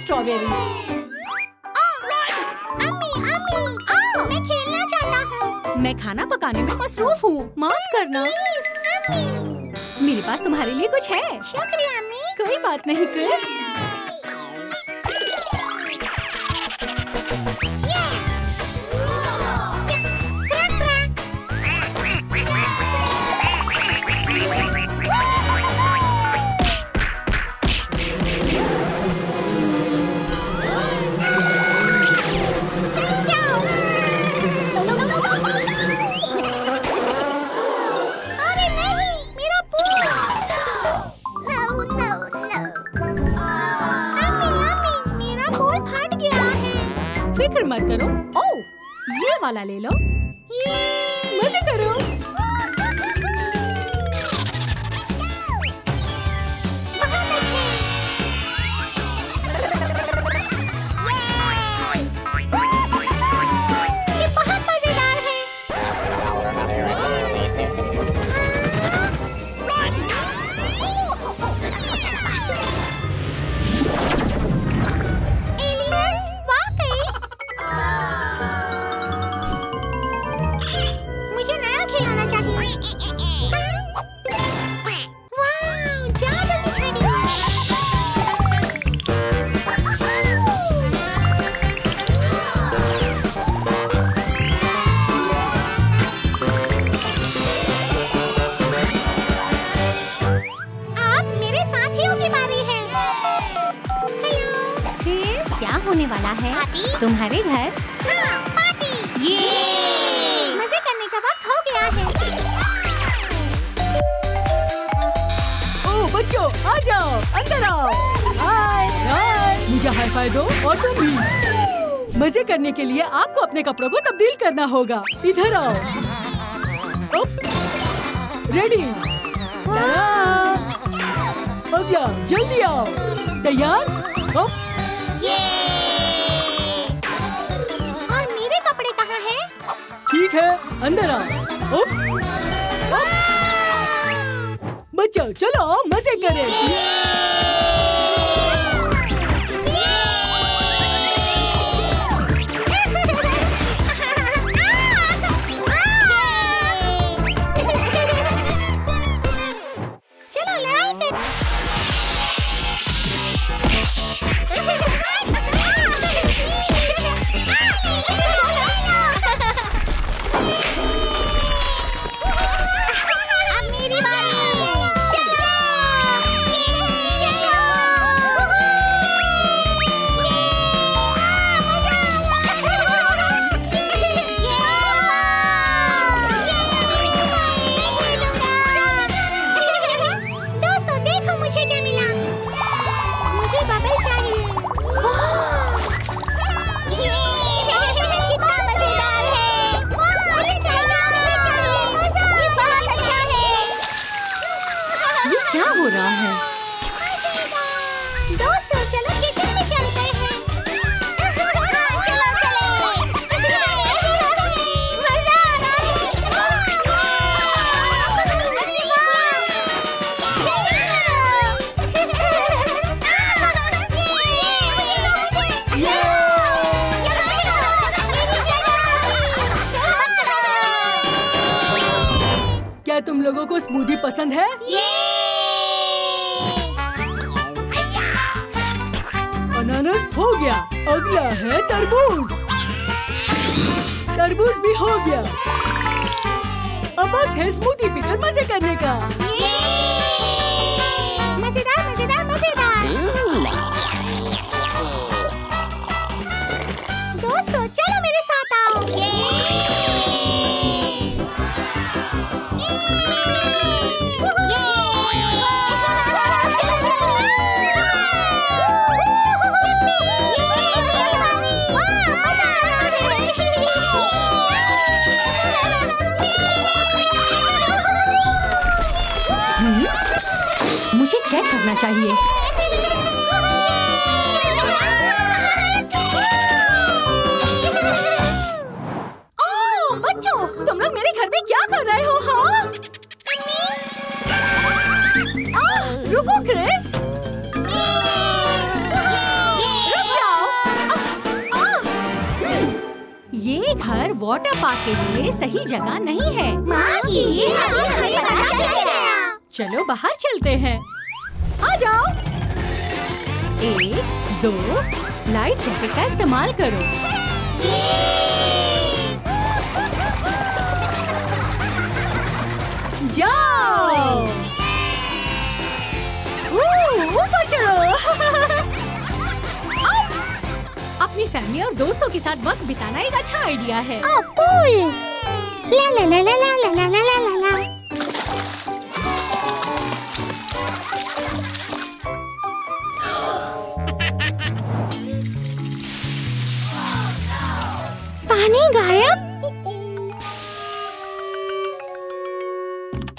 Strawberry. मैं खेलना चाहता हूँ। मैं खाना पकाने में मसरूफ हूँ, माफ करना। मेरे पास तुम्हारे लिए कुछ है। शुक्रिया अम्मी। कोई बात नहीं क्रिस। फिक्र मत करो। ओह, ये वाला ले लो। मजे करो। बहुत अच्छे। ये बहुत मजेदार है। एलियंस वाकई। मुझे नया खिलाना चाहिए। वाह, जादू की छड़ी। अब मेरे साथियों की बारी है। हेलो। क्रिस, क्या होने वाला है? पार्टी? तुम्हारे घर? हाँ, पार्टी। ये मजे करने का वक्त हो गया है। ओह बच्चों, आ जाओ, अंदर आओ। हाय हाय, मुझे हाई फाई दो और तुम भी। मजे करने के लिए आपको अपने कपड़ों को तब्दील करना होगा। इधर आओ। रेडी? हो गया, जल्दी आओ। तैयार? ये। और मेरे कपड़े कहाँ हैं? ठीक है, अंदर आओ। बच्चों चलो मजे करें। चलो लड़ाई कर। अब मेरी बारी। चलो। दोस्तों देखो मुझे क्या मिला। मुझे बबल चाहिए। कितना मजेदार है। मुझे चाहिए। ये बहुत अच्छा है। ये क्या हो रहा है? दोस्तों चलो किचन में चलते हैं। चलो चले। मजा आ रहा क्या तुम लोगों को स्मूदी पसंद है? अनानास हो गया। अगला है तरबूज। तरबूज भी हो गया। अब वक्त है स्मूदी पीकर मजे करने का। मजेदार मजेदार मजेदार। दोस्तों चलो मेरे साथ आओ। मुझे चेक करना चाहिए। ओह बच्चों, तुम लोग मेरे घर में क्या कर रहे हो? हाँ? रुको क्रिस। रुको। वाटर पार्क के लिए सही जगह नहीं है। माफ कीजिए, अभी हमें पता चल गया। चलो बाहर चलते हैं। आ जाओ। 1, 2, लाइट जैकेट का इस्तेमाल करो। जाओ। ऊपर चढ़ो। अपनी फैमिली और दोस्तों के साथ वक्त बिताना एक अच्छा आइडिया है। पूल। ला ला ला ला ला ला ला ला ला ला। पानी गायब।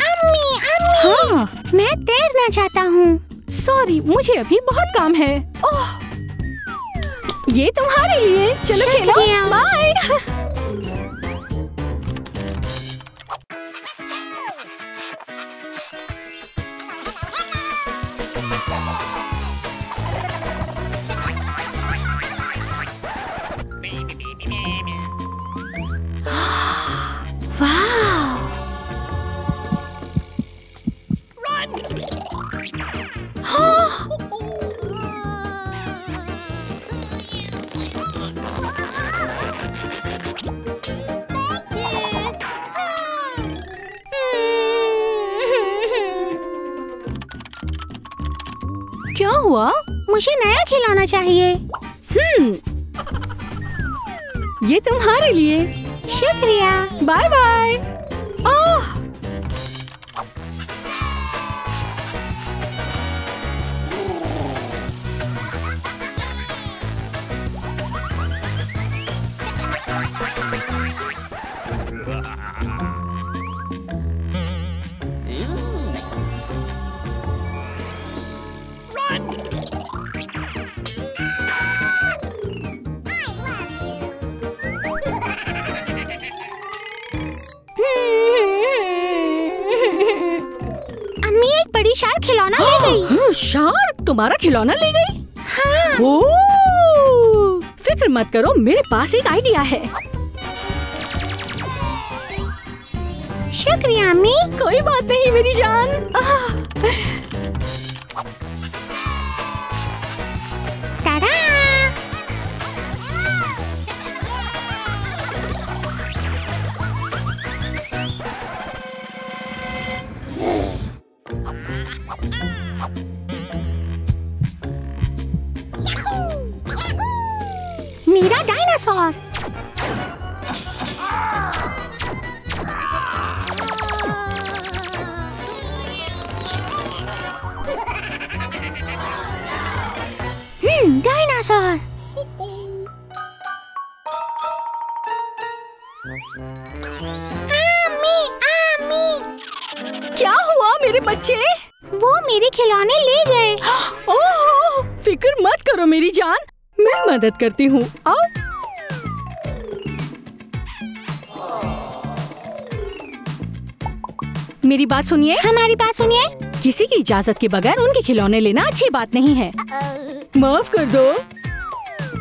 अम्मी, अम्मी। हाँ। मैं तैरना चाहता हूँ। सॉरी, मुझे अभी बहुत काम है। ओह, ये तुम्हारे लिए। चलो खेलो। बाय। क्या हुआ? मुझे नया खिलौना चाहिए। ये तुम्हारे लिए। शुक्रिया। Bye bye. ओह, अम्मी एक बड़ी शार्क खिलौना ले गई। शार्क तुम्हारा खिलौना ले गई? हाँ। ओह, फिक्र मत करो, मेरे पास एक आइडिया है। शुक्रिया अम्मी। कोई बात नहीं मेरी जान। टाडा। मेरा डायनासोर। डायनासोर। अम्मी, अम्मी। क्या हुआ मेरे बच्चे? वो मेरे खिलौने ले गए। ओह, फिक्र मत करो मेरी जान, मैं मदद करती हूँ। आओ। मेरी बात सुनिए। हमारी बात सुनिए। किसी की इजाजत के बगैर उनके खिलौने लेना अच्छी बात नहीं है। माफ कर दो।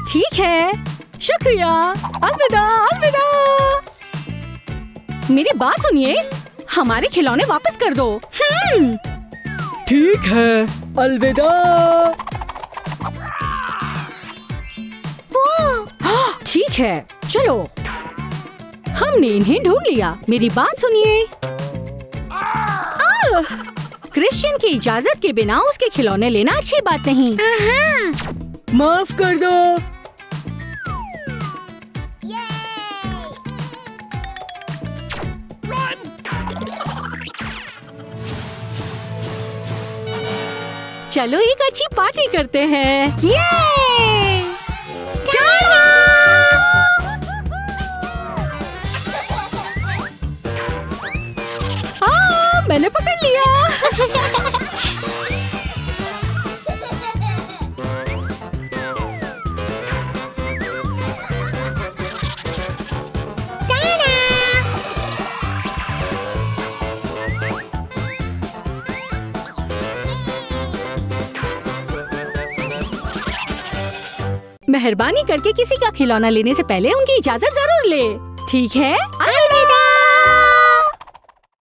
ठीक है, शुक्रिया। अलविदा, अलविदा। मेरी बात सुनिए, हमारे खिलौने वापस कर दो। ठीक है, अलविदा। ठीक है, चलो। हमने इन्हें ढूंढ लिया। मेरी बात सुनिए। क्रिश्चियन की इजाजत के बिना उसके खिलौने लेना अच्छी बात नहीं। माफ कर दो। चलो एक अच्छी पार्टी करते हैं। ये मैंने पकड़ लिया। मेहरबानी करके किसी का खिलौना लेने से पहले उनकी इजाजत जरूर ले। ठीक है,